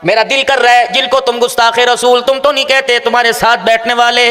मेरा दिल कर रहा है जिनको तुम गुस्ताखे रसूल तुम तो नहीं कहते, तुम्हारे साथ बैठने वाले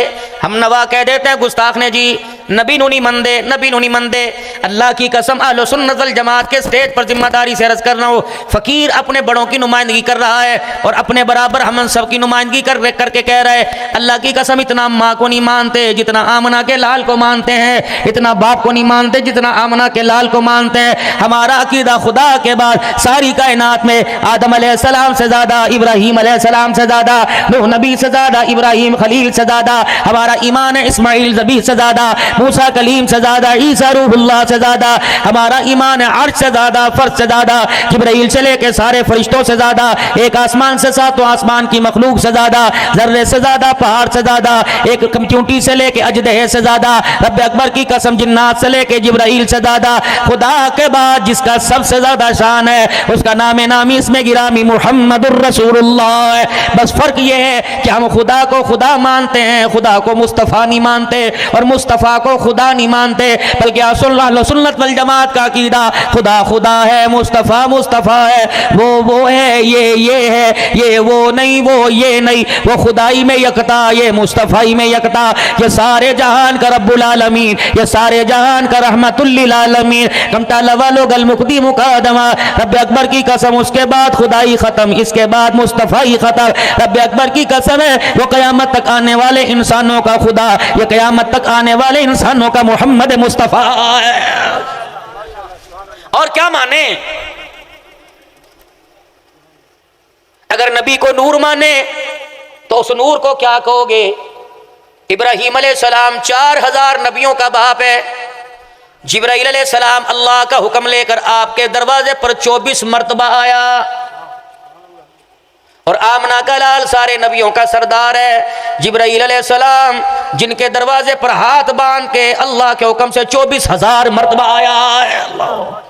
हम नवा कह देते हैं गुस्ताख ने जी, नबी नुनी मंदे, नबी नुनी मंदे। अल्लाह की कसम अहले सुन्नत वल जमात के स्टेज पर जिम्मेदारी से अर्ज कर रहा हूँ, फकीर अपने बड़ों की नुमाइंदगी कर रहा है और अपने बराबर हम सब की नुमाइंदगी करके कह रहा है अल्लाह की कसम इतना माँ को नहीं मानते जितना आमना के लाल को मानते हैं, इतना बाप को नहीं मानते जितना आमना के लाल को मानते हैं। हमारा अकीदा खुदा के बाद सारी कायनात में आदम अलैहिस्सलाम से ज़्यादा, इब्राहीम अलैहिस्सलाम से ज़्यादा, नूह नबी से ज़्यादा, इब्राहीम खलील से ज़्यादा, हमारा ईमान है इस्माइल नबी से ज़्यादा, मूसा कलीम से ज़्यादा, ईसा रूहुल्लाह से ज़्यादा, हमारा ईमान है अर्श से ज़्यादा, फर्श से ज़्यादा, जिब्राइल से लेके सारे फरिश्तों से ज़्यादा, एक आसमान से सातों आसमान की मखलूक से ज़्यादा, जर्रे से ज़्यादा, पहाड़ से ज़्यादा, एक कंप्यूटी से लेके अजदहे से ज़्यादा, रब अकबर की कसम जिन्नात से लेके जिब्राइल से ज़्यादा। खुदा के बाद जिसका सबसे ज़्यादा शान है उसका नाम नामी इसमें गिरामी मुहम्मदुर रसूलुल्लाह है। बस फर्क ये है कि हम खुदा को खुदा मानते हैं, खुदा को मुस्तफ़ा नहीं मानते और मुस्तफ़ा को खुदा नहीं मानते, बल्कि सुन्नत वल जमात का अकीदा खुदा खुदा है, मुस्तफ़ा मुस्तफ़ा है, वो है, ये है, ये वो नहीं, वो ये नहीं, वो खुदाई में यकता, ये मुस्तफ़ाई में यकता, ये सारे जहान का रब्बुल आलमीन, ये सारे जहान का रहमतुल लिल आलमीन। कमता लवालो गल मुकदी मुकादमा, रब अकबर की कसम उसके बाद खुदाई खत्म, इसके बाद मुस्तफ़ाई खत्म। रब अकबर की कसम है वो क़यामत तक आने वाले इंसानों का खुदा, ये क़यामत तक आने वाले इंसानों का मोहम्मद मुस्तफ़ा है। और क्या माने? अगर नबी को नूर माने तो उस नूर को क्या कहोगे? इब्राहीम अलैहिस्सलाम 4000 नबियों का बाप है। जिब्राईल अलैहिस्सलाम अल्लाह का हुक्म लेकर आपके दरवाजे पर 24 मरतबा आया और आमना का लाल सारे नबियों का सरदार है। जिब्राईल अलैहिस्सलाम जिनके दरवाजे पर हाथ बांध के अल्लाह के हुक्म से 24,000 मरतबा आया है। अल्लाह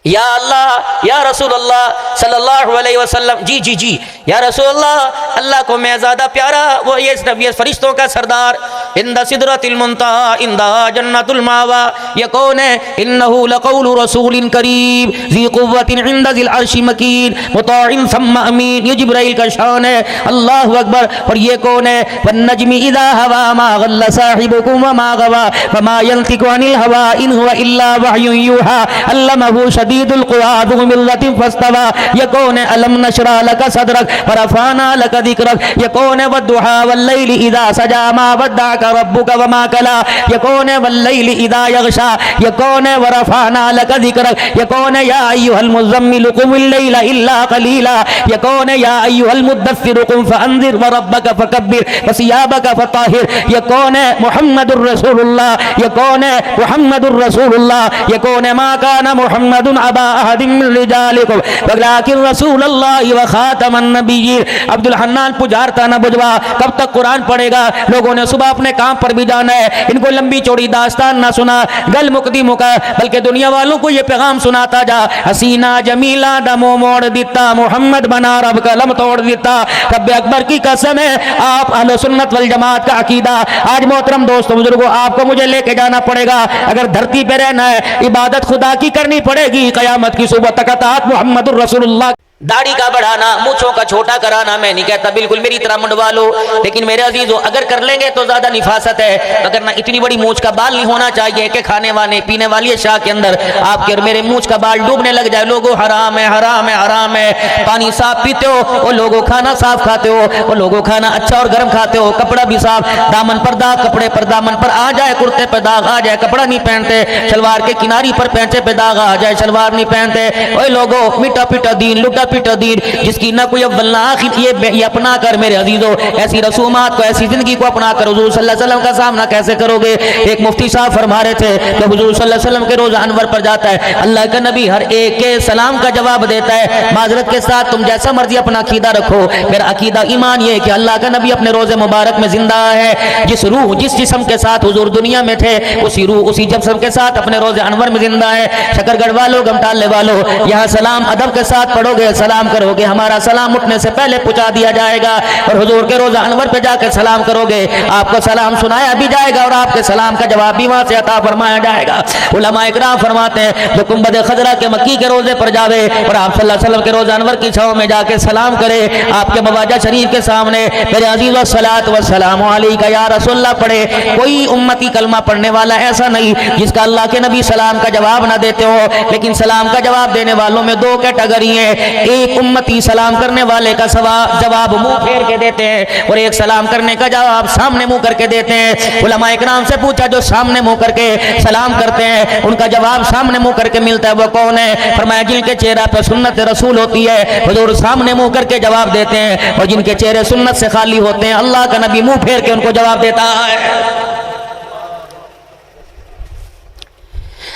या अल्लाह या रसूल अल्लाह सल्लल्लाहु अलैहि वसल्लम, जी जी जी या रसूल अल्लाह, अल्लाह को मैं ज़्यादा प्यारा वो ये फरिश्तों का सरदार, इंदा सिदरतिल मुंतहा इंदा जन्नतुल मावा, ये कौन है? इन्नहु लक़ौलु रसूलिन करीम ज़ी क़ुव्वतिन इंदा ज़िल अर्शि मकीन मुताइन सम्मा अमीन, ये जिब्राइल का शान है। अल्लाहु अकबर। और ये कौन है? वन्नज्मि इज़ा हवा मा ग़ल्ला साहिबुकुम व मा गवा व मा यंतिक़ु अनिल हवा इन हुवा इल्ला वह्युन यूहा अल्लमहु शदीदुल क़ुवा ज़ु मिर्रतिन फस्तवा, ये कौन है? अलम नशरा लक सदरक व रफ़अना लक ज़िक्रक, ये कौन है? वद्दुहा वल्लैलि इज़ा सजा मा वद्दअक रब्बुक व मा कला, ये कौन है? वल्लैलि इज़ा यग़शा, ये कौन है? व रफ़अना लक ज़िक्रक, ये कौन है? या अय्युहल मुज़्ज़म्मिल क़ुमिल लैला इल्ला क़लीला, ये कौन है? या अय्युहल मुद्दस्सिर क़ुम फ़अन्ज़िर व रब्बक फ़कब्बिर व सियाबक फ़ताहिर, ये कौन है? मुहम्मदुर रसूलुल्लाह, ये कौन है? मुहम्मदुर रसूलुल्लाह, ये कौन है? मा काना मुहम्मदुन अबा अहदिन मिन रिजालिकुम वलाकिन रसूलुल्लाह व खातमन नबिय्यीन। अब्दुल हन्नान पुजारता न बुझवा, कब तक कुरान पढ़ेगा? लोगों ने सुबह अपने काम पर भी जाना है, इनको लंबी चौड़ी दास्तान ना सुना, गल मुकदी मुका, बल्कि दुनिया वालों को ये पैगाम सुनाता जा। हसीना जमीला दमो मोड़ दिता, मोहम्मद बना रब कलम तोड़ दिता। रब अकबर की कसम है आप अहले सुन्नत वल जमात का अकीदा आज मोहतरम दोस्तों बुजुर्गों आपको मुझे लेके जाना पड़ेगा। अगर धरती पे रहना है इबादत खुदा की करनी पड़ेगी। क़यामत की सुबह तक अतात मुहम्मदुर रसूलुल्लाह। दाढ़ी का बढ़ाना, मूंछों का छोटा कराना मैं नहीं कहता, बिल्कुल मेरी तरह मुंडवा लो, लेकिन मेरे अजीजों अगर कर लेंगे तो ज्यादा निफासत है। अगर ना इतनी बड़ी मूंछ का बाल नहीं होना चाहिए कि खाने वाले पीने वाली शाह के अंदर आपके और मेरे मूंछ का बाल डूबने लग जाए। लोगों हराम है हराम है हराम है। पानी साफ पीते हो वो लोगों खाना साफ खाते हो, वो लोगों खाना अच्छा और गर्म खाते हो, कपड़ा भी साफ, दामन पर दाग कपड़े पर दामन पर आ जाए, कुर्ते पर दाग आ जाए कपड़ा नहीं पहनते, शलवार के किनारी पर पैंचे पे दाग आ जाए शलवार नहीं पहनते। ओए लोगों मिटा पिटा दीन लुटा पिटा दीन जिसकी ना कोई अव्वल ना आखिर, ये अपना कर मेरे अजीजों ऐसी रसूमात को ऐसी जिंदगी को अपना कर हुजूर सल्लल्लाहु अलैहि वसल्लम का सामना कैसे करोगे? एक मुफ्ती साहब फरमा रहे थे कि हुजूर सल्लल्लाहु अलैहि वसल्लम के रोज़ा अनवर पर जाता है, अल्लाह का नबी हर एक के सलाम का जवाब देता है। माजरत के साथ तुम जैसा मर्जी अपना अकीदा रखो, मेरा अकीदा ईमान ये है कि अल्लाह का नबी अपने रोज़े मुबारक में जिंदा है। जिस रूह जिस जिस्म के साथ हुजूर दुनिया में थे उसी रूह उसी जिस्म के साथ अपने रोज़े अनवर में जिंदा है। शकरगढ़ वालों गमटाले वालों यहाँ सलाम अदब के साथ पढ़ोगे, सलाम करोगे हमारा सलाम उठने से पहले पहुंचा दिया जाएगा, और हुजूर के रोज़ा अनवर पे जाकर सलाम करोगे आपको सलाम सुनाया भी जाएगा और आपके सलाम का जवाब भी वहां से अता फरमाया जाएगा। उलमा इकराम फरमाते हैं जो गुंबद खजरा के मक्की के रोजे पर जावे और आप सल्लल्लाहु अलैहि वसल्लम के रोज़ा अनवर की छांव में जाके सलाम करे आपके मवाजा शरीफ के सामने, मेरे अजीज व सलात व सलाम अलैका या रसूलल्लाह पढ़े, कोई उम्मती कलमा पढ़ने वाला ऐसा नहीं जिसका अल्लाह के नबी सलाम का जवाब ना देते हो। लेकिन सलाम का जवाब देने वालों में दो कैटेगरी है, एक उम्मती सलाम करने वाले का जवाब मुंह फेर के देते हैं और एक सलाम करने का जवाब सामने मुंह करके देते हैं। उलमा इकराम से पूछा जो सामने मुंह करके सलाम करते हैं उनका जवाब सामने मुंह करके मिलता है वो कौन है? फरमाया जिनके चेहरा पे सुन्नत रसूल होती है हुजूर सामने मुंह करके जवाब देते हैं, और जिनके चेहरे सुन्नत से खाली होते हैं अल्लाह का नबी मुंह फेर के उनको जवाब देता है।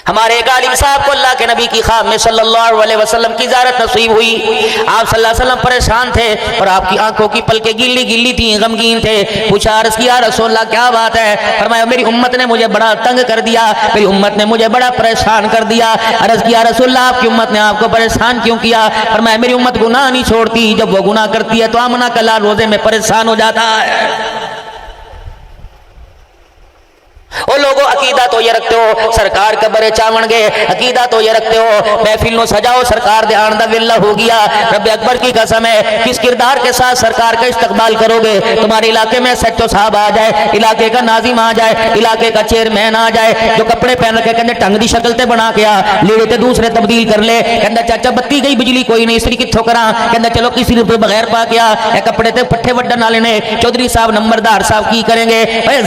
हमारे एक आलिम साहब को अल्लाह के नबी की ख्वाब में सल्लल्लाहु अलैहि वसल्लम की ज़ियारत नसीब हुई। आप सल्लल्लाहु अलैहि वसल्लम परेशान थे और आपकी आंखों की पलकें गिल्ली गिल्ली थी, गमगीन थे। पूछा अर्ज़ किया रसूलल्लाह क्या बात है? फरमाया मेरी उम्मत ने मुझे बड़ा तंग कर दिया, मेरी उम्मत ने मुझे बड़ा परेशान कर दिया। अर्ज़ किया रसूलल्लाह आपकी उम्मत ने आपको परेशान क्यों किया? फरमाया मेरी उम्मत गुनाह नहीं छोड़ती, जब वो गुनाह करती है तो आमना का लाल रोजे में परेशान हो जाता है। ओ लोगों अकीदा तो ये रखते हो सरकार कब्र चावण गए, अकीदा तो ये रखते हो महफिल नो सजाओ सरकार दे आन दा वेला हो गया। रब अकबर की कसम है किस किरदार के साथ सरकार का इस्तकबाल करोगे? तुम्हारे इलाके में सच्चो साहब आ जाए, इलाके का नाजिम आ जाए, इलाके का चेयरमैन आ जाए जो कपड़े पहन के कहते ढंग दी शक्ल ते बना के आ लीड़े ते दूसरे तब्दील कर ले, कहता चाचा बत्ती गई बिजली कोई नहीं इसरी कित्थों करा, कहता चलो किसी रुपये बगैर पा के आ कपड़े ते पट्ठे वड्डन वाले ने चौधरी साहब नंबरदार साहब की करेंगे?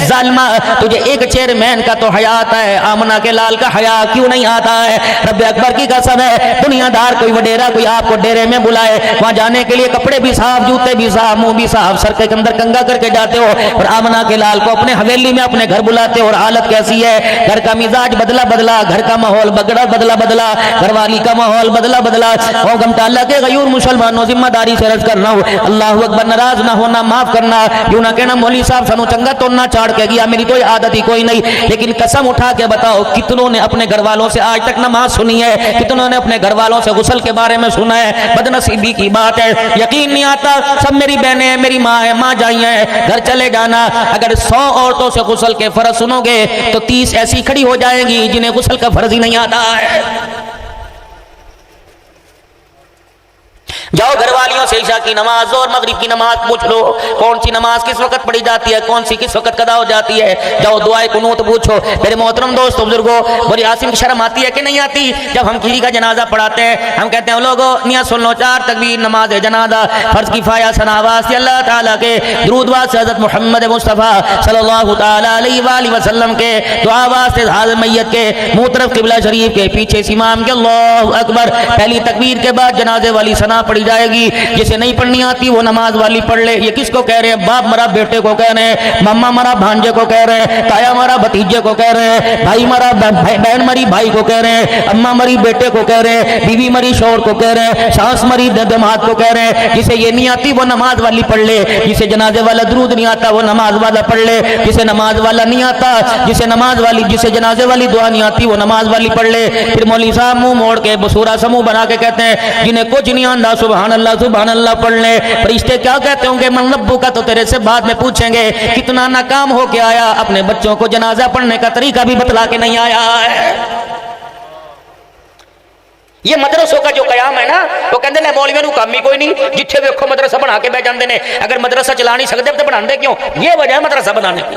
जालिमा तुझे एक चेयरमैन का तो हया आता है, आमना के लाल का हया क्यों नहीं आता है? रब अकबर की कसम है दुनियादार कोई वडेरा कोई आपको डेरे में बुलाए वहां जाने के लिए कपड़े भी साफ जूते भी साफ मुंह भी साफ सर के अंदर कंगा करके जाते हो, और आमना के लाल को अपने हवेली में अपने घर बुलाते हो और हालत कैसी है? घर का मिजाज बदला बदला, घर का माहौल बगड़ा बदला बदला, घरवाली का माहौल बदला बदला। ओ गमता अल्लाह के गयूर मुसलमानों जिम्मेदारी से अर्ज कर रहा हूं अल्लाह अकबर नाराज ना होना माफ करना, यूं ना कहना मौली साहब सानू चंगा तो ना चाड़ के गया मेरी कोई आदत ही कोई नहीं। लेकिन कसम उठा के बताओ कितनों ने अपने घर वालों से आज तक नमाज सुनी है? कितनों ने अपने घर वालों से गुस्ल के बारे में सुना है? बदनसीबी की बात है, यकीन नहीं आता। सब मेरी बहनें हैं, मेरी माँ है, माँ जाई है, घर चले जाना। अगर 100 औरतों से गुस्ल के फर्ज सुनोगे तो 30 ऐसी खड़ी हो जाएंगी जिन्हें गुस्ल का फर्ज ही नहीं आता है। जाओ घरवालियों से ईशा की नमाज और मगरिब की नमाज पूछ लो कौन सी नमाज किस वक्त पढ़ी जाती है, कौन सी किस वक्त कदा हो जाती है। जाओ दुआए कुनूत पूछो। मेरे मोहतरम दोस्तों बुजुर्गो बोली आसिम की शर्म आती है कि नहीं आती? जब हम किसी का जनाजा पढ़ाते हैं हम कहते हैं लोगों निया सुन लो 4 तकबीर नमाज जनाजा फर्ज किफाया सनावास अल्लाह ताला के दुरूद वास्ते हज़रत मोहम्मद मुस्तफ़ा सल्लल्लाहु ताला अलैहि वसल्लम के दुआ वास्ते हाज़िर मैयत के मुंह तरफ किबला शरीफ के पीछे इमाम के अल्लाहु अकबर पहली तकबीर के बाद जनाजे वाली सना पढ़ी जाएगी। जिसे नहीं पढ़नी आती वो नमाज वाली पढ़ ले। ये किसको कह रहे हैं? बाप मरा बेटे को कह रहे हैं, मम्मा मरा भांजे को कह रहे हैं, ताया मरा भतीजे को कह रहे हैं, भाई मरा बहन मरी भाई को कह रहे हैं, अम्मा मरी बेटे को कह रहे हैं, बीवी मरी शौहर को कह रहे हैं, सास मरी दमाद को कह रहे हैं। जिसे ये नहीं आती वो नमाज वाली पढ़ ले। जिसे जनाजे वाला दुरूद नहीं आता वो नमाज वाला पढ़ ले। जिसे नमाज वाला नहीं आता जिसे जनाजे वाली दुआ नहीं आती वो नमाज वाली पढ़ ले। फिर मौलवी साहब मुंह मोड़ के बसूरा समूह बना के कहते हैं जिन्हें कुछ नहीं आंदा सुभान अल्लाह पढ़ ले। फरिश्ते क्या कहते होंगे? मन रब्बू का तो तेरे से बाद में पूछेंगे। कितना नाकाम होके आया, अपने बच्चों को जनाजा पढ़ने का तरीका भी बतला के नहीं आया है। ये मदरसों का जो कयाम है ना तो कहते हैं मौलवियों को काम ही कोई नहीं, जिथे देखो मदरसा बना के बह जाते हैं। अगर मदरसा चला नहीं सकते तो बनाते क्यों? ये वजह है मदरसा बनाने की।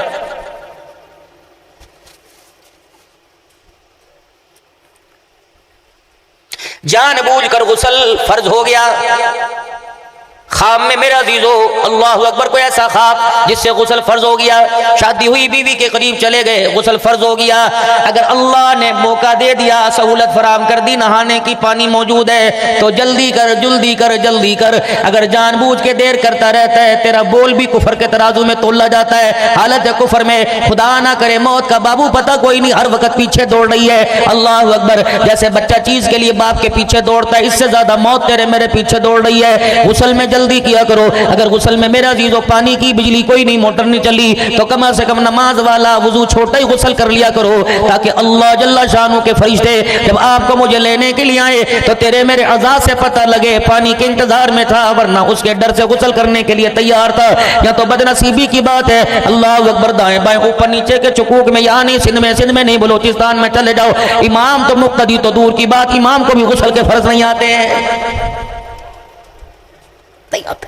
जानबूझ कर गुस्ल फर्ज हो गया। ख्वाब में मेरा अजीजो अल्लाह अकबर को ऐसा ख्वाब जिससे गुस्ल फर्ज हो गया। शादी हुई बीवी के करीब चले गए, गुस्ल फर्ज हो गया। अगर अल्लाह ने मौका दे दिया, सहूलत फराम कर दी, नहाने की पानी मौजूद है तो जल्दी कर जल्दी कर जल्दी कर। अगर जानबूझ के देर करता रहता है तेरा बोल भी कुफर के तराजू में तोला जाता है। हालत कुफर में खुदा ना करे मौत का बाबू पता कोई नहीं, हर वक्त पीछे दौड़ रही है। अल्लाह अकबर। जैसे बच्चा चीज के लिए बाप के पीछे दौड़ता है, इससे ज्यादा मौत तेरे मेरे पीछे दौड़ रही है। गुस्ल में जल्दी किया करो। अगर गुस्ल में मेरा अजीजों पानी की बिजली कोई नहीं, मोटर नहीं चली, तो कम से कम नमाज वाला वजू छोटा ही गुस्ल कर लिया करो, ताकि अल्लाह जल्ला शानू के फरिश्ते जब आपको मुझे लेने के लिए आए तो तेरे मेरे अज़ा से पता लगे पानी के इंतजार में था, वरना उसके डर से गुस्ल करने के लिए तैयार था। या तो बदनसीबी की बात है, अल्लाह अकबर, दाएं बाएं ऊपर नीचे के चुकूक में, यहाँ नहीं सिंध में नहीं, बलोचिस्तान में चले जाओ, इमाम तो मुक्तदी तो दूर की बात, इमाम को भी गुस्ल के फर्ज नहीं आते हैं, नहीं आते।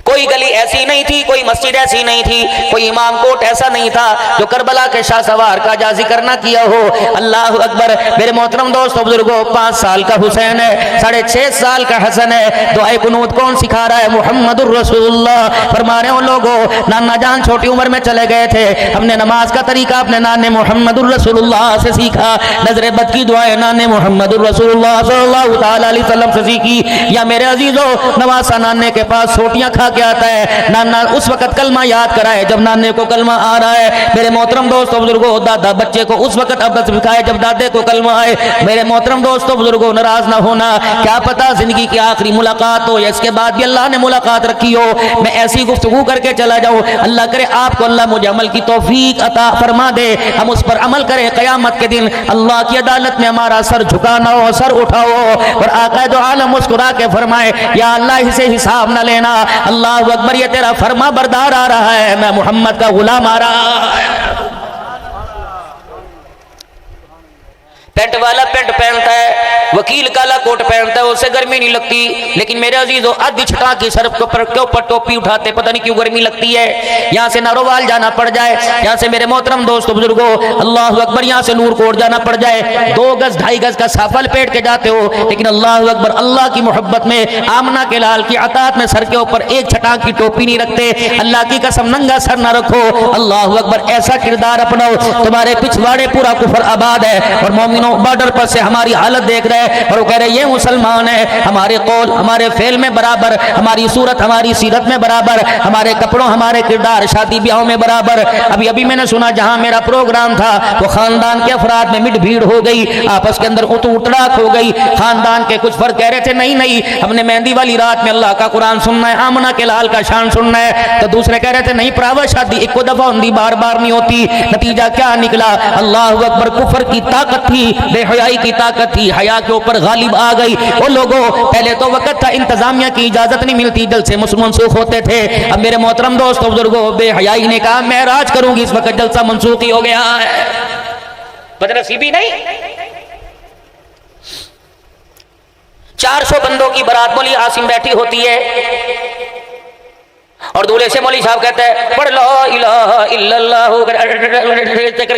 कोई गली ऐसी नहीं थी, कोई मस्जिद ऐसी नहीं थी, कोई इमाम कोट ऐसा नहीं था जो करबला के शाह सवार का जा जिक्र ना किया हो। अल्लाह अकबर। मेरे मोहतरम दोस्तों बुजुर्गों, 5 साल का हुसैन है, 6.5 साल का हसन है। दुआए कुनूत कौन सिखा रहा है? मुहम्मदुर रसूलुल्लाह फरमा रहे हो लोगों, नाना जान छोटी उम्र में चले गए थे, हमने नमाज का तरीका अपने नाने मुहम्मदुर रसूलुल्लाह से सीखा, नजर बद की दुआएं नाने मुहम्मदुर रसूलुल्लाह सल्लल्लाहु तआला अलैहि वसल्लम से सीखी। या मेरे अजीजों, नवासा नाने के पास रोटियां खा के आता है, नाना उस वक्त कलमा याद कराए जब नाने को कलमा आ रहा है। मेरे मोहतरम दोस्तों बुजुर्गों, दादा बच्चे को उस वक्त अब्दत सिखाए जब दादे को कलमा आए। मेरे मोहतरम दोस्तों बुजुर्गों, नाराज ना होना, क्या पता जिंदगी की आखिरी मुलाकात हो या इसके बाद भी अल्लाह ने मुलाकात रखी हो, मैं ऐसी गुफ्तगू करके चला जाऊं, अल्लाह करे आपको अल्लाह मुझे अमल की तौफीक अता फरमा दे, हम उस पर अमल करें, क़यामत के दिन अल्लाह की अदालत में हमारा सर झुकाना हो, सर उठाओ और आका दो आलम मुस्कुरा के फरमाए, या अल्लाह इसे हिसाब न लेना, अल्लाह अकबर, ये तेरा फरमा बरदार आ रहा है, मैं मोहम्मद का गुलाम आ रहा है। पेंट वाला पेंट पहनता है, वकील काला कोट पहनता है, उससे गर्मी नहीं लगती, लेकिन मेरे अजीजों आधी छटा की सर के ऊपर टोपी उठाते, पता नहीं क्यों गर्मी लगती है। यहाँ से नारोवाल जाना पड़ जाए, यहाँ से मेरे मोहतरम दोस्तों बुजुर्गों, अल्लाह अकबर, यहाँ से नूरकोट जाना पड़ जाए, 2 गज 2.5 गज का साफा लपेट के जाते हो, लेकिन अल्लाह अकबर, अल्लाह की मोहब्बत में, आमना के लाल की अतात में सर के ऊपर एक छटाक की टोपी नहीं रखते। अल्लाह की कसम नंगा सर ना रखो, अल्लाह अकबर, ऐसा किरदार अपनाओ, तुम्हारे पिछवाड़े पूरा कुफर आबाद है और मोमिनों बॉर्डर पर से हमारी हालत देख रहे हैं और वो कह रहे हैं ये मुसलमान है, हमारे कौल हमारे फेल में बराबर, हमारी सूरत हमारी सीरत में बराबर, हमारे कपड़ों हमारे किरदार शादी ब्याहों में बराबर। अभी अभी मैंने सुना जहां मेरा प्रोग्राम था तो खानदान के अफराद में मिट भीड़ हो गई, आपस के अंदर उतराक हो गई, खानदान के कुछ फर्क कह रहे थे नहीं नहीं हमने मेहंदी वाली रात में अल्लाह का कुरान सुनना है, आमना के लाल का शान सुनना है, तो दूसरे कह रहे थे नहीं प्रावा शादी एक दफा होती बार बार नहीं होती। नतीजा क्या निकला? अल्लाह अकबर, कुफर की ताकत थी, बेहयाई की ताकत थी, हया के ऊपर गालिब आ गई। वो लोगों, पहले तो वक्त था इंतजामिया की इजाजत नहीं मिलती, जलसे मनसूख होते थे। अब मेरे मोहतरम दोस्तों बुजुर्गों, बेहयाई ने कहा मैं राज करूंगी, इस वक्त जलसा मनसूख ही हो गया है, बदनसीबी नहीं। 400 बंदों की बारात मौली आसिम बैठी होती है और दूल्हे से मौली साहब कहते हैं पढ़ लो इलाहा इल्लल्लाह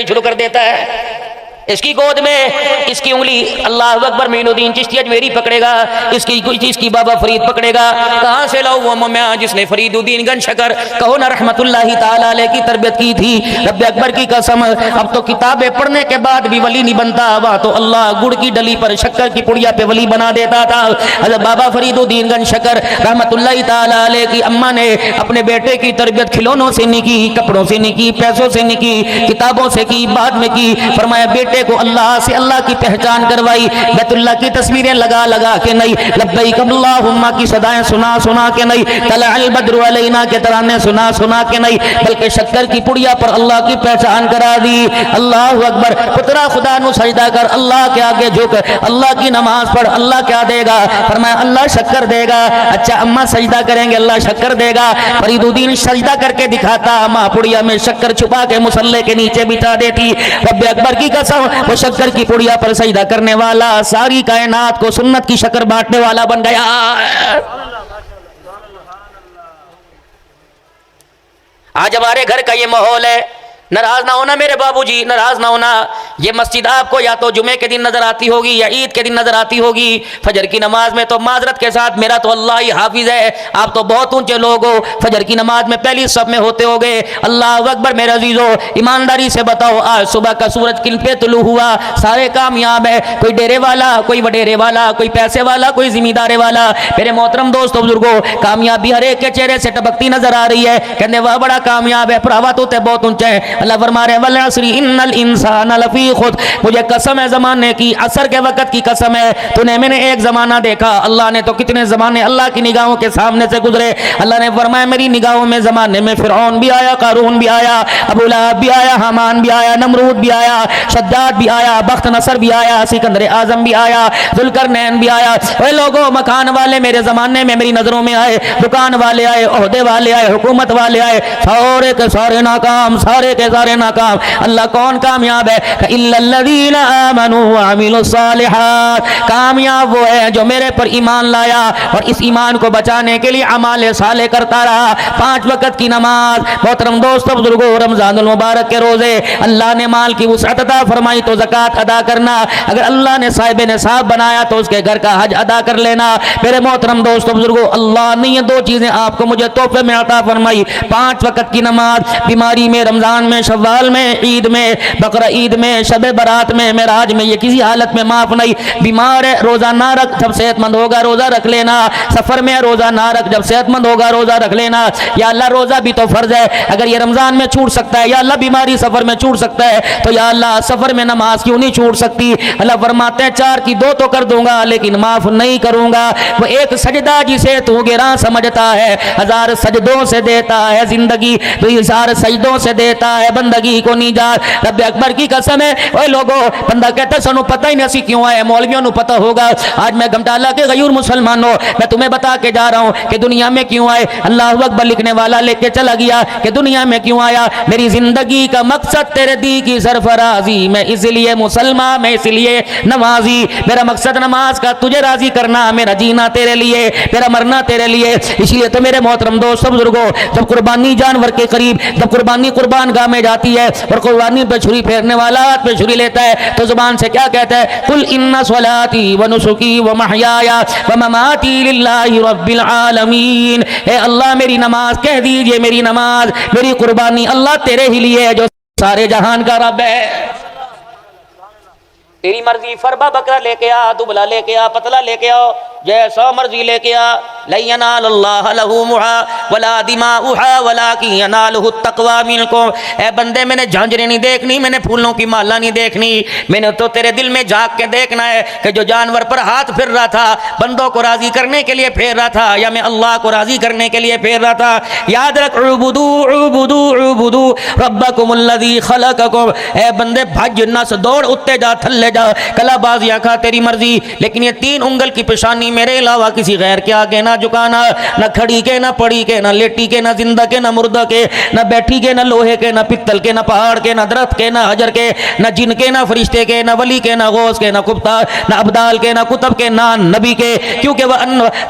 शुरू कर देता है। इसकी गोद में इसकी उंगली अल्लाह अकबर मोइनुद्दीन चिश्ती अजमेरी पकड़ेगा, इसकी बाबा फरीद पकड़ेगा। कहाँ से लाऊं वो मम्या जिसने फरीदुद्दीन गन शकर कहो ना रहमतुल्लाहि ताला अलैह की तरबियत की थी। रब्बे अकबर की कसम, अब तो किताबें पढ़ने के बाद भी वली नहीं बनता, वह तो अल्लाह गुड़ की डली पर शक्कर की पुड़िया पे वली बना देता था। हज़रत बाबा फरीदुद्दीन गन शकर रहमतुल्लाहि ताला अलैह की अम्मा ने अपने बेटे की तरबियत खिलौनों से नहीं की, कपड़ों से नहीं की, पैसों से नहीं की, किताबों से की, बाद में की। फरमाया बेटे को अल्लाह से अल्लाह की पहचान करवाई, बैतुल्लाह की तस्वीरें लगा लगा के नहीं, लब्बैक अल्लाहुम्मा की सदाएं सुना सुना के नहीं, तलअल बद्रु अलैना के तराने सुना सुना के नहीं, बल्कि शक्कर की पुड़िया पर अल्लाह की पहचान करा दी। अल्लाह अकबर, पुत्रा खुदा नु सजदा कर, अल्लाह के आगे झुक, अल्लाह की नमाज पढ़, अल्लाह क्या देगा? फरमाया अल्लाह शक्कर देगा। अच्छा अम्मा सजदा करेंगे अल्लाह शक्कर देगा। फरीदुद्दीन सजदा करके दिखाता, माँ पुड़िया में शक्कर छुपा के मुसल्ले के नीचे बिछा देती। रब्बे अकबर की कसम, वो शक्कर की पुड़िया पर सजदा करने वाला सारी कायनात को सुन्नत की शक्कर बांटने वाला बन गया। आज हमारे घर का ये माहौल है, नाराज ना होना मेरे बाबूजी, नाराज ना होना। ये मस्जिद आपको या तो जुमे के दिन नजर आती होगी या ईद के दिन नजर आती होगी, फजर की नमाज में तो माजरत के साथ मेरा तो अल्लाह ही हाफिज है, आप तो बहुत ऊंचे लोग हो, फजर की नमाज में पहली सब में होते होगे। अल्लाह अकबर मेरे अजीजों, ईमानदारी से बताओ आज सुबह का सूरज किन पे तुलू हुआ? सारे कामयाब है, कोई डेरे वाला, कोई वडेरे वाला, कोई पैसे वाला, कोई जिम्मेदारे वाला। मेरे मोहतरम दोस्तों बुजुर्गो, कामयाबी हर एक के चेहरे से टपकती नजर आ रही है। कहने वाह बड़ा कामयाब है, भरावा तो बहुत ऊंचा है। अल्लाह फरमा रहे वल असरी इन्नल इंसान लफी खुद, मुझे कसम है ज़माने की, असर के वक़्त की कसम है। तूने मैंने एक ज़माना देखा, अल्लाह ने तो कितने ज़माने अल्लाह की निगाहों के सामने से गुजरे। अल्लाह ने फरमाया मेरी निगाहों में ज़माने में फ़िरऔन भी आया, कारून भी आया, अबू लहब भी आया, हामान भी आया, नमरूद भी आया, शद्दाद भी आया, बख्त नसर भी आया, सिकंदर आज़म भी आया, ज़ुल्करनैन भी आया। वे लोगों मकान वाले मेरे ज़माने में मेरी नज़रों में आए, दुकान वाले आए, ओहदे वाले आए, हुकूमत वाले आए, सारे के सारे नाकाम, सारे के सारे नाकाम। अल्लाह कौन कामयाब है? इल्लल्लज़ीना आमनू व अमिलुस्सालिहात, कामयाब वो है जो मेरे पर ईमान लाया और इस ईमान को बचाने के लिए अमाल साले करता रहा। 5 वक़्त की नमाज। मोहतरम दोस्तों बुजुर्गों, रमज़ानुल मुबारक के रोज़े अल्लाह ने माल की वुसअत अता फरमाई तो ज़कात अदा करना। अगर अल्लाह ने साहिब निसाब बनाया तो उसके घर का हज अदा कर लेना। मेरे मोहतरम दोस्तों बुजुर्गों, अल्लाह ने ये 2 चीज़ें आपको मुझे तोहफे में अता फरमाई, 5 वक़्त की नमाज, बीमारी में, रमज़ान में, शव्वाल में, ईद में, बकरा ईद में, शब बारात में, मेराज में, ये किसी हालत में माफ़ नहीं। बीमार है रोज़ा ना रख, जब सेहतमंद होगा रोज़ा रख लेना। सफ़र में रोज़ा ना रख, जब सेहतमंद होगा रोज़ा रख लेना। या अल्लाह रोज़ा भी तो फ़र्ज़ है, अगर ये रमज़ान में छूट सकता है, या अल्लाह बीमारी सफ़र में छूट सकता है, तो या अल्लाह सफ़र में नमाज क्यों नहीं छूट सकती? अल्लाह फरमाते हैं 4 की 2 तो कर दूंगा लेकिन माफ़ नहीं करूंगा। वो एक सजदा जिसे तू गिरा समझता है, 1000 सजदों से देता है ज़िंदगी, 1000 सजदों से देता है बंदगी को निजात। रब अकबर की कसम है। ओए लोगों, बंदा कहता सानू पता ही नहीं असी क्यों आए, मौलवियों को पता होगा। आज मैं गमटाला के गयूर मुसलमानों, मैं तुम्हें बता के जा रहा हूँ कि दुनिया में क्यों आए। अल्लाह अकबर लिखने वाला लेके चला गया कि दुनिया में क्यों आया। मेरी जिंदगी का मकसद तेरे दी की सरफराजी, मैं इसलिए मुसलमान, मैं इसलिए नमाजी। मेरा मकसद नमाज का तुझे राजी करना, मेरा जीना तेरे लिए, मेरा मरना तेरे लिए। इसलिए तो मेरे मोहतरम दोस्त बुजुर्गों, जब कुर्बानी जानवर के करीब, जब कुर्बानी कुर्बान गाह में जाती है और कुर्बानी पे छुरी फेरने वाला हाथ पे छुरी लेता है तो जुबान से क्या कहता है? कुल इन्ना स्वलाती व नुसुकी व महयाया व ममाती लिल्लाहि रब्बिल आलमीन। हे अल्लाह मेरी नमाज कह दीजिए, मेरी नमाज, मेरी कुर्बानी अल्लाह तेरे ही लिए है जो सारे जहान का रब है। तेरी मर्जी, फरबा बकरा लेके आ, दुबला लेके आ, पतला लेके आओ, जैसा मर्जी लेके आ। लन यनालल्लाह लहूमुहा वला दिमाउहा वलाकिन यनालुहु तक़वा मिनकुम। ए बंदे, मैंने झांझरें नहीं देखनी, मैंने फूलों की माला नहीं देखनी, मैंने तो तेरे दिल में झांक के देखना है कि जो जानवर पर हाथ फिर रहा था बंदों को राजी करने के लिए फेर रहा था या मैं अल्लाह को राजी करने के लिए फेर रहा था। याद रख, उबुदू उबुदू उबुदू रब्बकुमुल्लज़ी खलक़कुम। ए बंदे, भज नस, दौड़, उत्ते जा, थल्ले जा, कलाबाजियां खा, तेरी मर्जी, लेकिन ये 3 उंगल की पेशानी मेरे अलावा किसी गैर के आगे ना झुकाना। न खड़ी के, न पड़ी के, न लेटी के, न जिंदा के, न मुर्दा के, न बैठी के, न लोहे के, न पित्तल के, न पहाड़ के, न दरख्त के, न हजर के, न जिन के, न फरिश्ते के, न वली के, न गौस के, न कुफ्ता, न अब्दाल के, न कुतब के, न नबी के। क्योंकि वह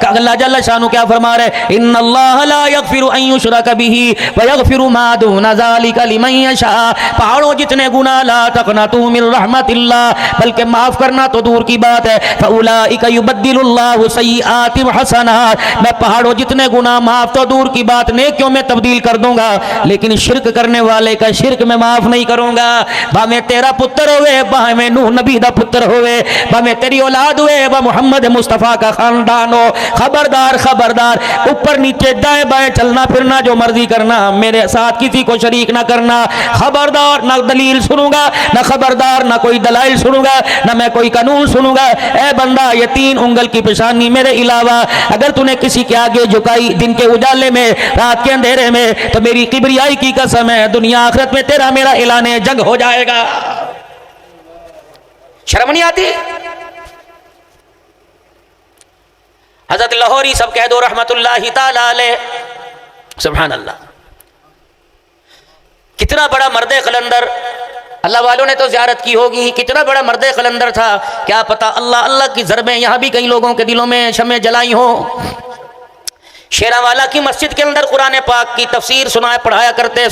अल्लाह जल्ल शानु क्या फरमा रहे? इन्नल्लाह ला यगफिरु अन युशरक बिही व यगफिरु मा दूना ज़ालिका लिमन यशा। पहाड़ों जितने गुनाह, ला तक़नतू मिन रहमतिल्लाह, बल्कि माफ करना तो दूर की बात है। फउलाइका युबद्दिलुल्लाहु सय्यिआतिहिम हसनात। मैं पहाड़ों जितने गुनाह माफ तो दूर की बात नेकियों में तब्दील कर दूंगा, लेकिन शिरक करने वाले का शिरक में माफ नहीं करूंगा। भाਵੇਂ तेरा पुत्र होवे, भाਵੇਂ नूह नबी दा पुत्र होवे, भाਵੇਂ तेरी औलाद होवे, व मोहम्मद मुस्तफा का खानदान हो, खबरदार खबरदार, ऊपर नीचे दाएं बाएं चलना फिरना जो मर्जी करना, मेरे साथ किसी को शरीक ना करना। खबरदार, ना दलील सुनूंगा, ना खबरदार, ना कोई दलाइल सुनूंगा, ना मैं कोई कानून सुनूंगा। ए बंदा, ये 3 उंगल की पेशानी मेरे अलावा अगर तूने किसी के आगे झुकाई, दिन के उजाले में, रात के अंधेरे में, तो मेरी किबरियाई की कसम है, दुनिया आखिरत में तेरा मेरा ऐलाने जंग हो जाएगा। शर्म नहीं आती? हजरत लाहौरी सब कह दो रहमतुल्लाहि ताला अलैह, सुभान अल्लाह। कितना बड़ा मर्दे कलंदर, अल्लाह वालों ने तो ज़ियारत की होगी, कितना बड़ा मर्दे कलंदर था। क्या पता अल्लाह अल्लाह की ज़रबें यहाँ भी कई लोगों के दिलों में शम्में जलाई हो। शेरावाला की मस्जिद के अंदर कुरान पाक की तफसीर सुनाया करते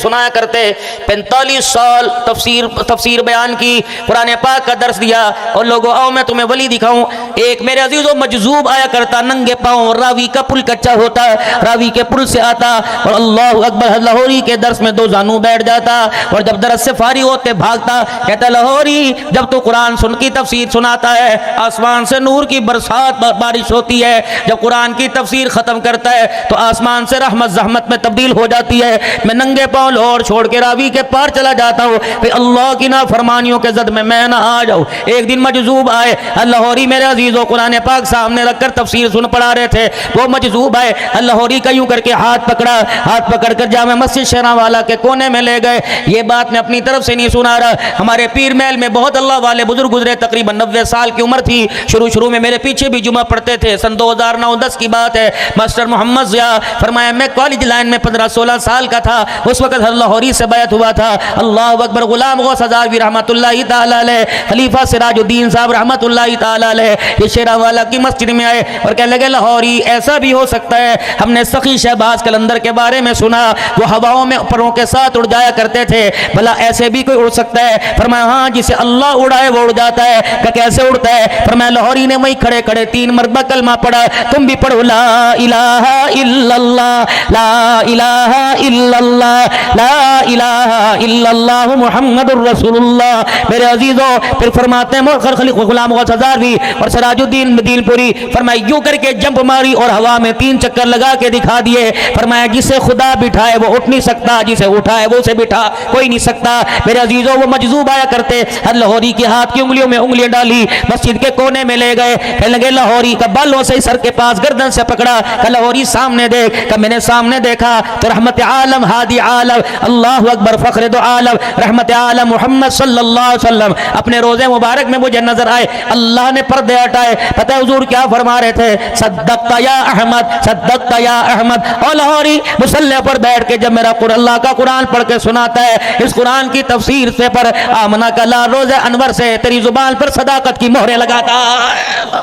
45 साल तफसीर बयान की, कुरान पाक का दर्स दिया। और लोगों, आओ मैं तुम्हें वली दिखाऊं। एक मेरे अजीज़ों मजजूब आया करता, नंगे पाँव, रावी का पुल कच्चा होता, रावी के पुल से आता और अल्लाह अकबर लाहौरी के दर्स में 2 जानू बैठ जाता और जब दर्स से फारिग होते भागता, कहता लाहौरी जब तो कुरान सुन की तफसीर सुनाता है, आसमान से नूर की बरसात बारिश होती है, जब कुरान की तफसीर ख़त्म करता है तो आसमान से रहमत जहमत में तब्दील हो जाती है। मैं नंगे पाँव लाहौर छोड़ के रावी के पार चला जाता हूँ कि अल्लाह की ना फरमानियों के जद में मैं ना आ जाऊँ। एक दिन मजजूब आए, लाहौरी मेरे अजीज़ों कुरान पाक सामने रखकर तफसीर सुन पढ़ा रहे थे। वो मजजूब आए, लाहौरी का यूं करके हाथ पकड़ा, हाथ पकड़ कर जामे मस्जिद शेरावाला के कोने में ले गए। ये बात मैं अपनी तरफ से नहीं सुना रहा, हमारे पीर महल में बहुत अल्लाह वाले बुजुर्ग गुजरे, तकरीबन 90 साल की उम्र थी। शुरू में मेरे पीछे भी जुमा पढ़ते थे। सन 2009-10 की बात है। मास्टर मोहम्मद ज़िया फरमाया, मैं कॉलेज लाइन में 15-16 साल का था, उस वक्त लाहौरी से बैत हुआ था। अल्लाह अकबर। गुलाम गौस हज़ारवी रहमतुल्लाहि ताला अलैह, खलीफा सिराजुद्दीन साहब रहमतुल्लाहि ताला अलैह, ये शेरावाला की मस्जिद में आए और कहने लगे, लाहौरी ऐसा भी हो सकता है, हमने सखी शहबाज कलंदर के बारे में सुना, वो हवाओं में परों के साथ उड़ जाया करते थे, भला ऐसे भी कोई उड़ सकता है? फरमाया हाँ, जिसे अल्लाह उड़ाए वो उड़ जाता है। क्या कैसे उड़ता है? फरमाया लाहौरी ने वहीं खड़े खड़े 3 मरतबा कलमा पढ़ा, तुम भी पढ़ो, ला इलाहा इल्लल्लाह, ला इलाहा इल्लल्लाह, ला इलाहा इल्लल्लाह मुहम्मदुर रसूलुल्लाह। मेरे अजीजों, फिर फरमाते हैं खलीफा गुलाम गौस हज़ारवी और सिराजुद्दीन मदीनपुरी, फरमाया यूं करके जंप मारी और हवा में 3 चक्कर लगा के दिखा दिए। फरमाया जिसे खुदा बिठाए वो उठ नहीं सकता, जिसे उठाए वो से बिठा कोई नहीं सकता। मेरे अजीजों, वो मजजूब आया करते, लाहौरी के हाथ की उंगलियों में उंगलियां डाली, मस्जिद के कोने में ले गए, कहने लगे, लाहौरी का बालों से सर के पास गर्दन से पकड़ा, कहा लाहौरी सामने देख। कहा मैंने सामने देखा तो रहमत आलम, हादी आलम, अल्लाह अकबर, फख्र दो आलम, रहमत आलम मोहम्मद सल्लल्लाहु अलैहि वसल्लम अपने रोजे मुबारक में मुझे नजर आए। अल्लाह ने पर्दे हटाए। पता है हुजूर क्या फरमा रहे थे? सद्दक़्ता या अहमद, सद्दक़्ता या अहमद। और लाहौरी मुसल्ले पर बैठ के जब मेरा अल्लाह का कुरान पढ़ के सुनाता है, इस कुरान की तफसीर से पर आमना का लाल रोज़े अनवर से तेरी जुबान पर सदाकत की मोहरें लगाता है।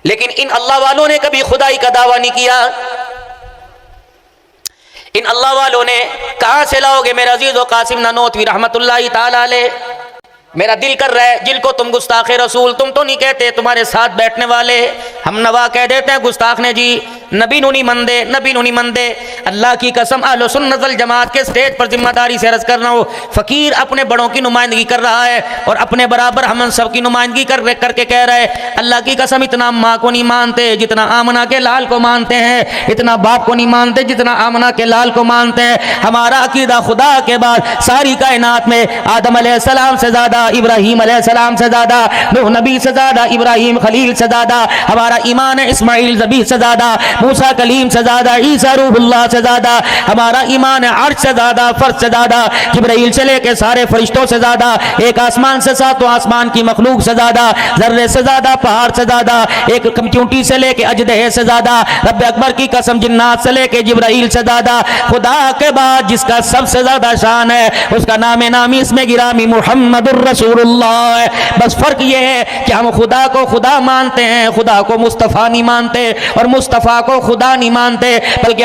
लेकिन इन अल्लाह वालों ने कभी खुदाई का दावा नहीं किया। इन अल्लाह वालों ने कहां से लाओगे मेरे अजीज़ कासिम नानोतवी रहमतुल्लाहि ताला अलैह? मेरा दिल कर रहा है, जिनको तुम गुस्ताखे रसूल तुम तो नहीं कहते, तुम्हारे साथ बैठने वाले हम नवा कह देते हैं गुस्ताख ने जी, नबी नुनी मंदे, नबी नुनी मंदे। अल्लाह की कसम, अहले सुन्नत वल जमात के स्टेज पर जिम्मेदारी से अर्ज कर रहा हूँ, फकीर अपने बड़ों की नुमाइंदगी कर रहा है और अपने बराबर हम सब की नुमाइंदगी करके कह रहा है, अल्लाह की कसम इतना माँ को नहीं मानते जितना आमना के लाल को मानते हैं, इतना बाप को नहीं मानते जितना आमना के लाल को मानते हैं। हमारा अकीदा खुदा के बाद सारी कायनात में आदम अलैहिस्सलाम से ज़्यादा, इब्राहीम अलैहिस्सलाम से ज़्यादा, नूह नबी से ज़्यादा, इब्राहीम खलील से ज़्यादा, हमारा ईमान है इस्माइल ज़बी से ज़्यादा, मूसा कलीम से ज़्यादा, ईसा रूहुल्लाह से ज़्यादा, हमारा ईमान है अर्श से ज़्यादा, फर्श से ज़्यादा, जिब्राइल से लेके सारे फरिश्तों से ज़्यादा, एक आसमान से 7 आसमान की मखलूक से ज़्यादा, ज़र्रे से ज़्यादा, पहाड़ से ज़्यादा, एक कंप्यूटी से लेके अजदहे से ज़्यादा, रब अकबर की कसम जिन्नात से लेके जिब्राइल से ज़्यादा। खुदा के बाद जिसका सबसे ज़्यादा शान है उसका नाम नामी इसमें गिरामी मुहम्मदुर रसूलुल्लाह है। बस फ़र्क ये है कि हम खुदा को खुदा मानते हैं, खुदा को मुस्तफ़ा नहीं मानते और मुस्तफ़ा को खुदा नहीं मानते, बल्कि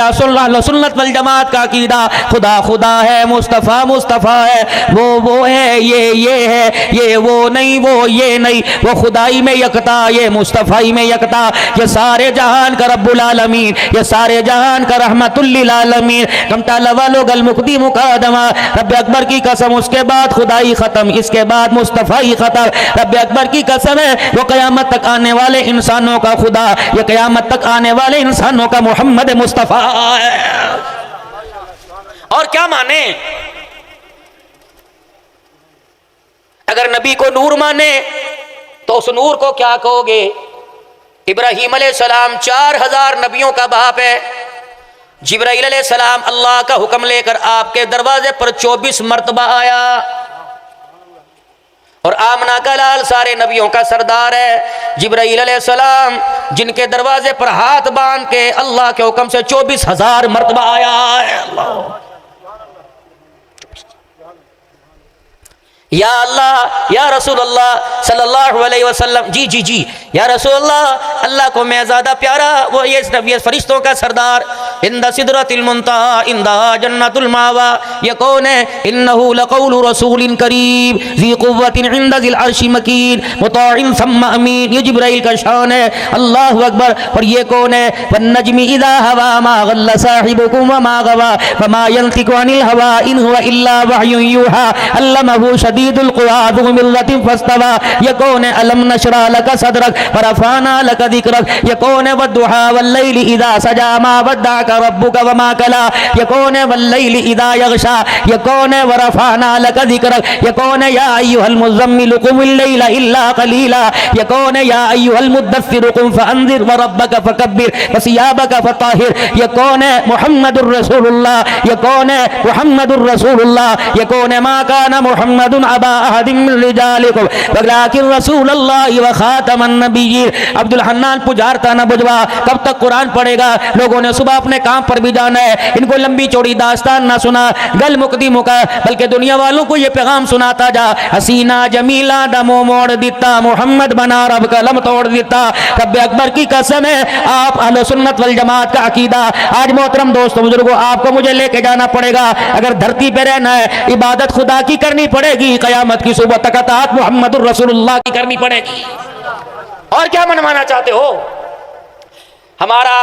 सुन्नत वल जमात का अकीदा खुदा खुदा है, मुस्तफ़ा मुस्तफ़ा है, वो है, ये है, ये वो नहीं, वो ये नहीं, वो खुदाई में यकता, ये मुस्तफ़ाई में यकता, ये सारे जहान का रब्बुल आलमीन, ये सारे जहान का रहमतुल लिल आलमीन, कमता लवालो गल मुकदी मुकादमा, रब अकबर की कसम उसके बाद खुदाई ख़त्म, इसके बाद मुस्तफ़ाई ख़त्म। रब अकबर की कसम है वो क़यामत तक आने वाले इंसानों का खुदा, ये क़यामत तक आने वाले इंसानों का मोहम्मद मुस्तफ़ा है। और क्या माने? अगर नबी को नूर माने तो उस नूर को क्या कहोगे? इब्राहीम अलैहिस्सलाम 4000 नबियों का बाप है। जिब्राईल अलैहिस्सलाम अल्लाह का हुक्म लेकर आपके दरवाजे पर 24 मरतबा आया और आमना का लाल सारे नबियों का सरदार है। जिब्राईल अलैहिस्सलाम जिनके दरवाजे पर हाथ बांध के अल्लाह के हुक्म से 24,000 मरतबा आया है। अल्लाह या अल्लाह या रसूल अल्लाह सल्लल्लाहु अलैहि वसल्लम, जी जी जी या रसूल अल्लाह, अल्लाह को मैं ज़्यादा प्यारा वो ये फरिश्तों का सरदार इंदा सिदरतिल मुंतहा इंदा जन्नतुल मावा। ये कौन है? इन्नहु लक़ौलु रसूलिन करीम ज़ी क़ुव्वतिन इंदा ज़िल अर्शि मकीन मुताइन सम्मा अमीन। ये जिब्राइल का शान है। अल्लाहु अकबर। और ये कौन है? वन्नज्मि इज़ा हवा मा ग़ल्ल साहिबुकुम व मा गवा व मा यंतिकु अनिल हवा इन हुवा इल्ला वह्युन यूहा अल्लमहु शदीदुल क़ुवा ज़ु मिर्रतिन फस्तवा। ये कौन है? अलम नशरा लक सदरक व रफ़अना लक ज़िक्रक। ये कौन है? वद्दुहा वल्लैलि इज़ा सजा मा वद्दअक रब्बुक व मा कला। ये कौन है? वल्लैलि इज़ा यग़शा। ये कौन है? व रफ़अना लक ज़िक्रक। ये कौन है? या अय्युहल मुज़्ज़म्मिल क़ुमिल लैला इल्ला क़लीला। ये कौन है? या अय्युहल मुद्दस्सिर क़ुम फ़अन्ज़िर व रब्बक फ़कब्बिर व सियाबक फ़ताहिर। ये कौन है? मुहम्मदुर रसूलुल्लाह। ये कौन है? मुहम्मदुर रसूलुल्लाह। ये कौन है? मा काना मुहम्मदुन अबा अहदिन मिन रिजालिकुम वलाकिन रसूलुल्लाह व खातमन नबिय्यीन। अब्दुल हन्नान पुजारता न बुझवा, कब तक कुरान पढ़ेगा? लोगों ने सुबह अपने काम पर भी जाना है। इनको लंबी चौड़ी दास्तान ना सुना, गल मुकदी मुका, बल्कि दुनिया वालों को ये पैगाम सुनाता जा। हसीना जमीला दमो मोड़ दिता, मोहम्मद बना रब कलम तोड़ दिता। रब अकबर की कसम है, आप अहले सुन्नत वल जमात का अकीदा आज मोहतरम दोस्तों बुजुर्गों आपको मुझे लेके जाना पड़ेगा। अगर धरती पे रहना है इबादत खुदा की करनी पड़ेगी, क़यामत की सुबह तक अतात मुहम्मदुर रसूलुल्लाह की करनी पड़ेगी। और क्या मनवाना चाहते हो? हमारा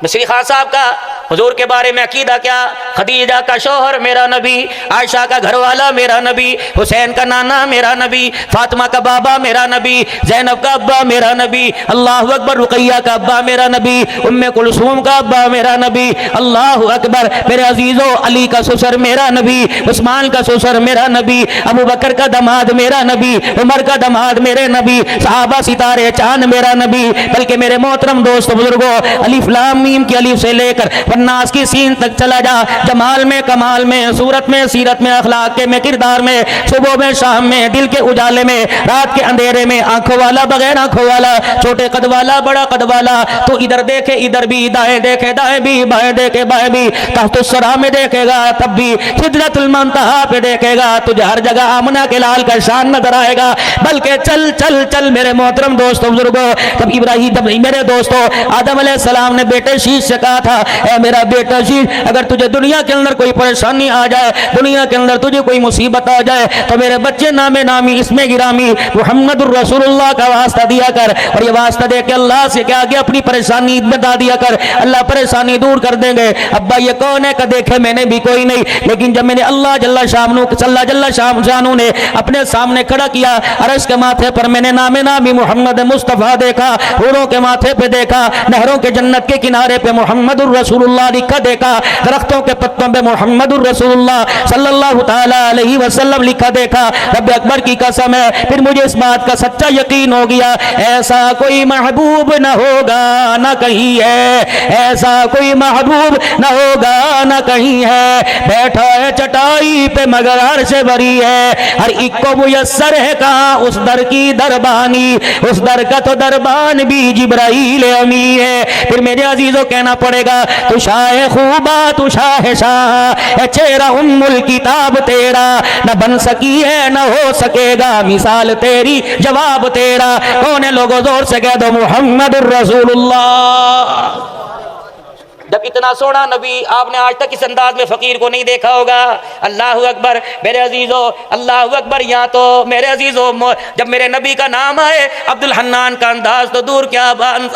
मिस्री खान साहब का हुजूर के बारे में अकीदा क्या? खदीजा का शौहर मेरा नबी, आयशा का घरवाला मेरा नबी, हुसैन का नाना मेरा नबी, फातिमा का बाबा मेरा नबी, ज़ैनब का अब्बा मेरा नबी, अल्लाह अकबर, रुकैया का अब्बा मेरा नबी, उम्मे कुलसूम का अब्बा मेरा नबी, अल्लाह अकबर। मेरे अजीज़ो अली का ससुर मेरा नबी, उस्मान का ससुर मेरा नबी, अबू बकर का दमाद मेरा नबी, उमर का दमाद मेरे नबी, सहाबा सितारे चांद मेरा नबी। बल्कि मेरे मोहतरम दोस्त बुजुर्गो अलिफ लाम मीम की अलिफ से लेकर वन्नास की सीन तक चला जा, जमाल में कमाल में सूरत में सीरत में अखलाक के में किरदार में, सुबह में शाम में, दिल के उजाले में, रात के अंधेरे में, आंखों वाला बगैर आंखों वाला, छोटे कद वाला बड़ा कद वाला, तो इधर देखे इधर भी, दाएं देखे दाएं भी, बाएं देखे बाएं भी, तख्तुस्सरा में देखेगा तब भी, सिदरतुल मुंतहा पे देखेगा तुझे हर जगह आमना के लाल का शान नजर आएगा। बल्कि चल चल चल मेरे मोहतरम दोस्तों बुजुर्गो, तब इब्राहिम जब मेरे दोस्तों आदम अलैहिस्सलाम ने बेटे शीश से कहा था, ऐ मेरा बेटा शीश, अगर तुझे दुनिया के अंदर कोई परेशानी आ जाए, दुनिया के अंदर तुझे कोई मुसीबत आ जाए, तो मेरे बच्चे नामे नामी इसमें गिरामी मुहम्मदुर रसूलुल्लाह का वास्ता दिया कर। और ये वास्ता दे के अल्लाह से क्या कि अपनी परेशानी बता दिया कर, अल्लाह परेशानी दूर कर देंगे। अब्बा ये कौन है? का देखे मैंने भी कोई नहीं, लेकिन जब मैंने अल्लाह जल्ला शानू ने अपने सामने खड़ा किया, अरश के माथे पर मैंने नामे नामी मोहम्मद मुस्तफ़ा देखा, हूरों के माथे पे देखा, नहरों के जन्नत के किनारे पे मोहम्मदुर रसूलुल्लाह लिखा देखा, दरख्तों के पत्तों पे मोहम्मदुर रसूलुल्लाह सल्लल्लाहु ताला अलैहि वसल्लम लिखा देखा। रब अकबर की कसम है, फिर मुझे इस बात का सच्चा यकीन हो गया, ऐसा कोई महबूब न होगा न कहीं है, ऐसा कोई महबूब न होगा न कहीं है, बैठा है चटाई पे मगर अर्श बरी है, हर एक को मुयस्सर है कहाँ उस दर की दरबानी, उस दर का तो दरबान भी जिब्राईल अमी है। फिर मेरे अजीजों कहना पड़ेगा, तू शाह खूबा तू शाह शाह, चेहरा उम्मुल किताब तेरा, न बन सकी है न हो सकेगा मिसाल तेरी, जवाब तेरा। कौन है? लोगों जोर से कह दो मुहम्मदुर रसूलुल्लाह। जब इतना सोना नबी आपने आज तक इस अंदाज में फ़कीर को नहीं देखा होगा। अल्लाह अकबर मेरे अजीज़ों, अल्लाह अकबर। यहाँ तो मेरे अजीज़ों जब मेरे नबी का नाम आए, अब्दुल हन्नान का अंदाज तो दूर क्या,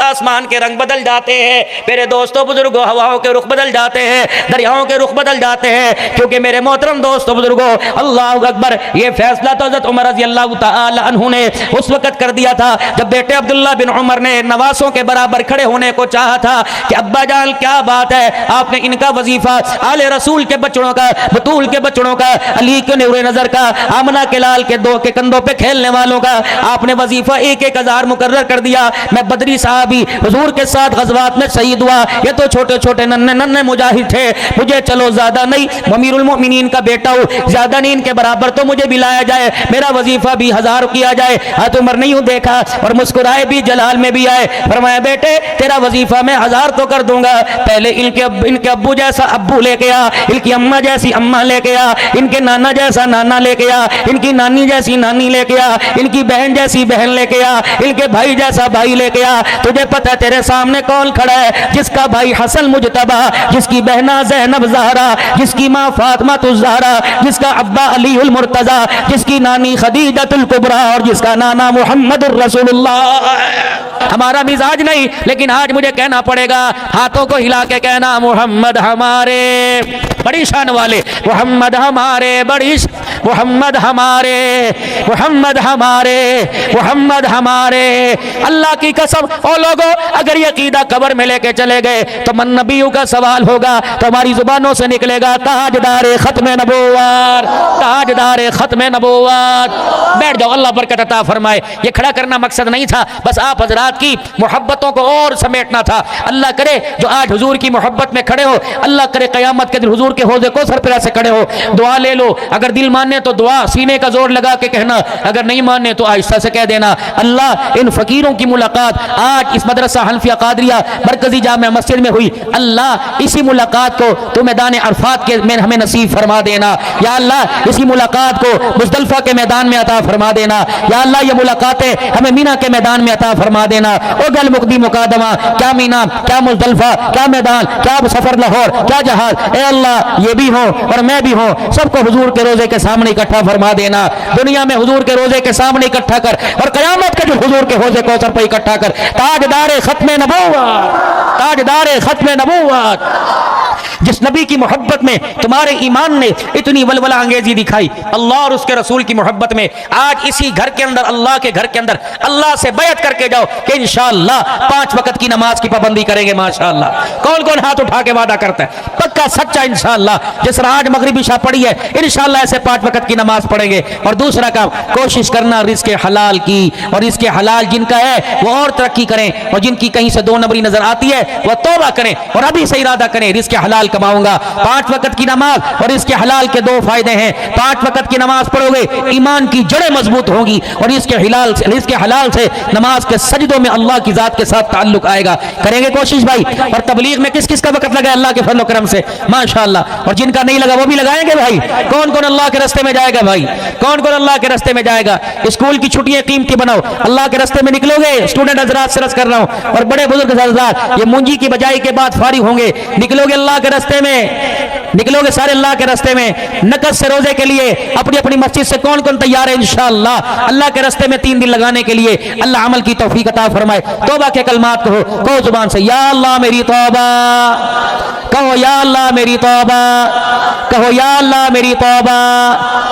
आसमान के रंग बदल जाते हैं मेरे दोस्तों बुजुर्गों, हवाओं के रुख बदल जाते हैं, दरियाओं के रुख बदल जाते हैं, क्योंकि मेरे मोहतरम दोस्तों बुजुर्गों अल्लाह अकबर ये फैसला तो हज़रत उमर रज़ी अल्लाह तआला अन्हु ने उस वक़्त कर दिया था जब बेटे अब्दुल्ला बिन उमर ने नवासों के बराबर खड़े होने को चाहा था कि अब्बा जान क्या बात है, आपने इनका वजीफा आले रसूल के बच्चों का, बतूल के बच्चों का, अली के नूरे नजर का, आमना के लाल के दो के कंधों पे खेलने वालों का आपने वजीफा 1-1000 मुकर्रर कर दिया। मैं बदरी साहबी हुजूर के साथ गज़वात में शहीद हुआ, ये तो छोटे छोटे नन्हे नन्हे मुजाहिद थे, मुझे चलो ज्यादा नहीं, अमीरुल मोमिनीन का बेटा हूँ, ज्यादा नहीं इनके बराबर तो मुझे भी लाया जाए, मेरा वजीफा भी 1000 किया जाए। हाथ उमर नहीं हूँ देखा और मुस्कुराए भी, जलाल में भी आए, फरमाया बेटे तेरा वजीफा मैं 1000 तो कर दूंगा, पहले इनके अब्बू जैसा अब्बू लेके आ, इनकी अम्मा जैसी अम्मा लेके आ, इनके नाना जैसा नाना लेके आ, इनकी नानी जैसी नानी लेके आ, इनकी बहन जैसी बहन लेके आ, इनके भाई जैसा भाई लेके आ। तुझे पता है तेरे सामने कौन खड़ा है? जिसका भाई हसन मुजतबा, जिसकी बहना ज़ैनब ज़हरा, जिसकी माँ फातिमा ज़हरा, जिसका अब्बा अली उल मुर्तज़ा, जिसकी नानी खदीजतुल कुबरा और जिसका नाना मुहम्मदुर रसूलुल्लाह। हमारा मिजाज नहीं, लेकिन आज मुझे कहना पड़ेगा, हाथों को हिला के कहना मोहम्मद हमारे, बड़ी शान वाले मोहम्मद हमारे, बड़ी मोहम्मद हमारे, मोहम्मद हमारे, मोहम्मद हमारे। अल्लाह की कसम ओ लोगों, अगर ये अकीदा कब्र में लेके चले गए तो मन नबियों का सवाल होगा, तो हमारी जुबानों से निकलेगा ताजदारे खत्म नबूवत, ताजदारे खत्म नबूवत। बैठ जाओ, अल्लाह बरकत अता फरमाए। ये खड़ा करना मकसद नहीं था, बस आप हजरात की मोहब्बतों को और समेटना था। अल्लाह करे जो आज हुजूर की मोहब्बत में खड़े हो, अल्लाह करे क़यामत के दिन हुजूर के हौज़े कौसर पर से खड़े हो। दुआ ले लो, अगर दिल माने तो दुआ, सीने का जोर लगा के कहना, अगर नहीं माने तो आहिस्ता से कह देना। अल्लाह इन फकीरों की मुलाकात आज इस मदरसा हनफिया कादरिया मरकजी जामिया मस्जिद में हुई, अल्लाह इसी मुलाकात को तो मैदान अरफात के में हमें नसीब फरमा देना। या अल्लाह इसी मुलाकात को मुज़दलिफ़ा के मैदान में अता फरमा देना। या अल्लाह ये मुलाकातें हमें मीना के मैदान में अता फरमा देना। ओ गल मुकदी मुकादमा, क्या मीना, क्या मुज़दलिफ़ा, क्या मैदान, क्या सफर लाहौर, क्या जहाज। ए अल्लाह ये भी हो और मैं भी हो, सबको हुजूर के रोजे के सामने इकट्ठा फरमा देना। दुनिया में हुजूर के रोजे के सामने इकट्ठा कर और क़यामत के जो हुजूर के हौज़े कौसर पर इकट्ठा कर। ताजदारे खत्म नबूवत, ताजदारे खत्म नबूवत। जिस नबी की मोहब्बत में तुम्हारे ईमान ने इतनी वलवला अंगेजी दिखाई, अल्लाह और उसके रसूल की मोहब्बत में आज इसी घर के अंदर, अल्लाह के घर के अंदर अल्लाह से बैत करके जाओ कि इंशाअल्लाह 5 वक्त की नमाज की पाबंदी करेंगे। माशाअल्लाह, कौन कौन हाथ उठा के वादा करता है? पक्का सच्चा इंशाअल्लाह। जिस तरह आज मगरिबी इशा पड़ी है, इंशाअल्लाह ऐसे 5 वक्त की नमाज पढ़ेंगे। और दूसरा काम, कोशिश करना रिज़्क़ हलाल की, और रिज़्क़ हलाल जिनका है वो और तरक्की करें, और जिनकी कहीं से 2 नंबरी नजर आती है वह तौबा करें और अभी से इरादा करें रिज़्क़ हलाल कमाऊंगा। 5 वक्त की नमाज और इसके हलाल के 2 फायदे हैं। 5 वक्त की नमाज पढ़ोगे, ईमान की जड़ें मजबूत होंगी, और इसके हलाल से नमाज के सजदों में अल्लाह की जात के साथ ताल्लुक आएगा। करेंगे कोशिश भाई। और तबलीग में किस किस का वक्त लगा अल्लाह के फजल व करम से, माशाअल्लाह। और जिनका नहीं लगा वो भी लगाएंगे भाई। कौन कौन अल्लाह के रास्ते में जाएगा भाई? कौन कौन अल्लाह के रास्ते में जाएगा? स्कूल की छुट्टियां कीमती बनाओ, अल्लाह के रास्ते में निकलोगे। स्टूडेंट हजरात से अर्ज कर रहा हूं, और बड़े बुजुर्ग हजरात, ये मुंजी की बजाई के बाद फारिग होंगे, निकलोगे अल्लाह के रास्ते में, निकलोगे सारे अल्लाह के रास्ते में। नकद से रोजे के लिए अपनी अपनी मस्जिद से कौन कौन तैयार है इंशाअल्लाह अल्लाह के रास्ते में 3 दिन लगाने के लिए? अल्लाह अमल की तौफीक अता फरमाए। तौबा के कलमात कहो जुबान से, या अल्लाह मेरी तौबा, कहो या अल्लाह मेरी तौबा, कहो या अल्लाह मेरी तौबा।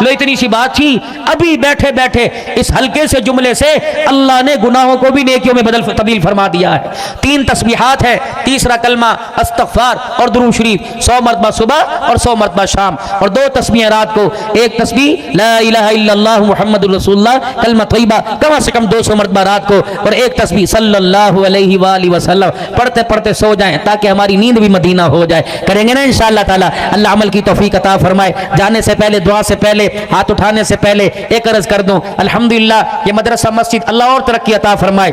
लो, इतनी सी बात थी, अभी बैठे बैठे इस हल्के से जुमले से अल्लाह ने गुनाहों को भी नेकियों में तब्दील फरमा दिया है। 3 तस्बीहात है, तीसरा कलमा इस्तग़फ़ार और दुरूद शरीफ 100 मरतबा सुबह और 100 मरतबा शाम, और 2 तस्बीह रात को। एक तस्बीह ला इलाहा इल्लल्लाह मुहम्मदुर रसूलुल्लाह कलमा तय्यबा कम से कम 200 मरतबा रात को, और एक तस्बीह सल्लल्लाहु अलैहि वसल्लम पढ़ते पढ़ते सो जाएं ताकि हमारी नींद भी मदीना हो जाए। करेंगे ना इंशाअल्लाह ताला। अल्लाह अमल की तौफीक अता फरमाए। जाने से पहले, दुआ से पहले, हाथ उठाने से पहले एक अर्ज कर दूं, अल्हम्दुलिल्लाह ये मदरसा मस्जिद अल्लाह और तरक्की अता फरमाए।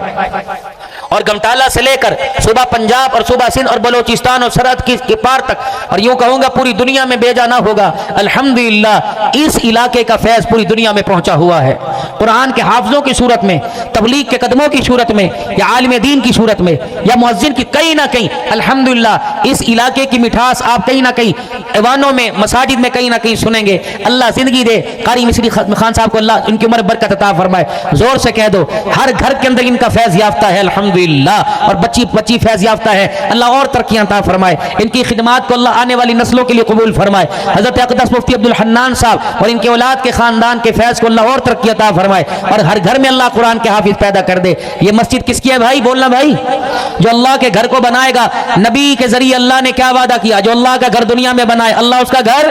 और गमटाला से लेकर सुबह पंजाब और सुबह सिंध और बलोचिस्तान और सरहद के पार तक, और यूं कहूँगा पूरी दुनिया में बेजाना होगा। अल्हम्दुलिल्लाह इस इलाके का फैज़ पूरी दुनिया में पहुँचा हुआ है। कुरान के हाफिज़ों की सूरत में, तबलीग के कदमों की सूरत में, या आलिम दीन की सूरत में, या मुअज्जिन की, कहीं ना कहीं अल्हम्दुलिल्लाह इस इलाके की मिठास आप कहीं ना कहीं ऐवानों में, मसाजिद में कहीं ना कहीं सुनेंगे। अल्लाह ज़िंदगी दे कारी मिस्री खान साहब को, अल्लाह इनकी उम्र बरकत अता फरमाए। जोर से कह दो, हर घर के अंदर इनका फैज़ याफ्ता है अल्हम्दुलिल्लाह, और बच्ची फैज़ याफ्ता है। अल्लाह और तरक्कियां अता फरमाए। इनकी खिदमात को अल्लाह आने वाली नस्लों के लिए कबूल फरमाए। हज़रत अक़दस मुफ्ती अब्दुल हन्नान साहब और इनके औलाद के खानदान के फैज़ को अल्लाह और तरक्की अता फरमाए, और हर घर में अल्लाह कुरान के हाफिज़ पैदा कर दे। ये मस्जिद किसकी है भाई? बोलना भाई। जो अल्लाह के घर को बनाएगा, नबी के जरिए अल्लाह ने क्या वादा किया? जो अल्लाह का घर दुनिया में बनाए, अल्लाह उसका घर,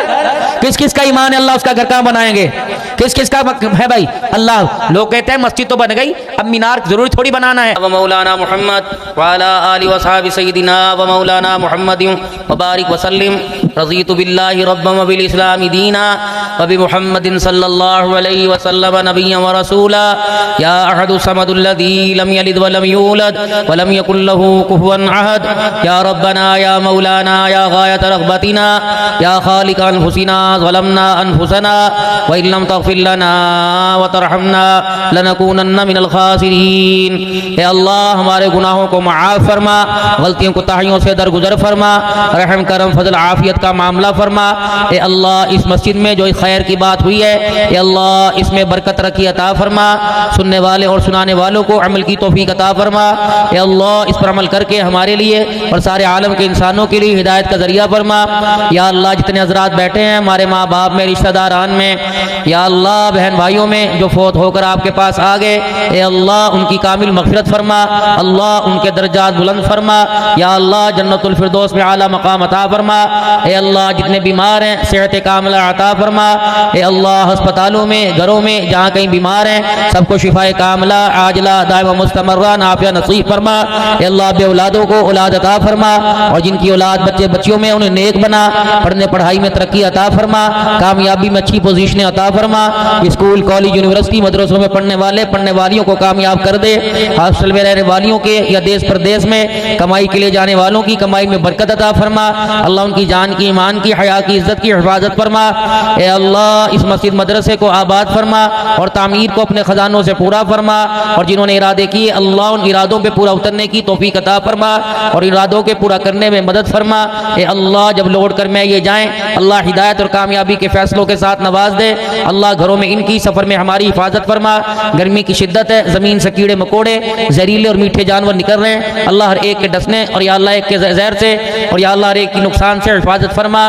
किस किस का ईमान है अल्लाह उसका घर कहाँ बनाएंगे? किस किस का है भाई? अल्लाह। लोग कहते हैं मस्जिद तो बन गई, अब मीनार जरूरी थोड़ी बनाना है। व मौलाना मुहम्मद व अला आलि व असहाबि सय्यिदिना व मौलाना मुहम्मद व बारिक व सल्लिम। रज़ीतु बिल्लाहि रब्बन व बिल इस्लामी दीना व बि मुहम्मदिन सल्लल्लाहु अलैहि वसल्लम नबिय्यन व रसूला या अहदुस समदुल लज़ी लम यलिद व लम यूलद व लम यकुल लहू कुफुवन अहद या रब्बना या मौलाना या गायत रग़बतिना या खालिक अनफुसिना ज़लमना अनफुसना व इन लम तग़फिर लना व तरहमना लनकूनन्न मिनल खासिरीन। ए अल्लाह हमारे गुनाहों को माफ़ फरमा, गलतियों कोताहियों से दरगुजर फरमा, रहम करम फजल आफियत का मामला फरमा। ए अल्लाह इस मस्जिद में जो खैर की बात हुई है, ए अल्लाह इसमें बरकत रखी अता फरमा, सुनने वाले और सुनाने वालों को अमल की तौफीक अता फरमा। ए अल्लाह इस पर अमल करके हमारे लिए और सारे आलम के इंसानों के लिए हिदायत का जरिया फरमा। या अल्लाह जितने हजरात बैठे हैं हमारे माँ बाप में, रिश्तेदारान में, या अल्लाह बहन भाइयों में जो फोत होकर आपके पास आ गए, ए अल्लाह उनकी कामिल मग़फ़िरत फरमा, अल्लाह उनके दर्जात बुलंद फरमा। या अल्लाह जन्नतुल फिरदौस में आला मकाम अता फरमा। ए अल्लाह जितने बीमार हैं सेहत कामिला अता फरमा। ए अल्लाह अस्पतालों में, घरों में जहाँ कहीं बीमार हैं सबको शिफाए कामिला आजला दाइमा मुस्तमर्रा नाफिया नसीब फरमा। ए अल्लाह बे औलादों को औलाद अता फरमा और जिनकी औलाद बच्चे बच्चियों में उन्हें नेक बना, पढ़ने पढ़ाई में तरक्की अता फरमा, कामयाबी में अच्छी पोजीशनें अता फरमा। स्कूल कॉलेज यूनिवर्सिटी मदरसों में पढ़ने वालियों को कामयाब कर दे। हॉस्टल में रहने वालियों के या देश प्रदेश में कमाई के लिए जाने वालों की कमाई में बरकत अता फरमा। अल्लाह उनकी जान की, ईमान की, हया की, इज्जत की हिफाजत फरमा। ए अल्लाह इस मस्जिद मदरसे को आबाद फरमा और तामीर को अपने खजानों से पूरा फरमा। और जिन्होंने इरादे किए अल्लाह उन इरादों पे पूरा उतरने की तौफीक अता फरमा और इरादों के पूरा करने में मदद फरमा। ए अल्लाह जब लौट कर मैं ये जाएं अल्लाह हिदायत और कामयाबी के फैसलों के साथ नवाज दे। अल्लाह घरों में इनकी, सफ़र में हमारी हिफाजत फरमा। गर्मी की शिद्दत है, ज़मीन से कीड़े मकोड़े, जहरीले और मीठे जानवर निकल रहे हैं, अल्लाह हर एक के डसने और या अल्लाह एक के जहर से और या अल्लाह हर एक की नुकसान से हिफाजत फरमा।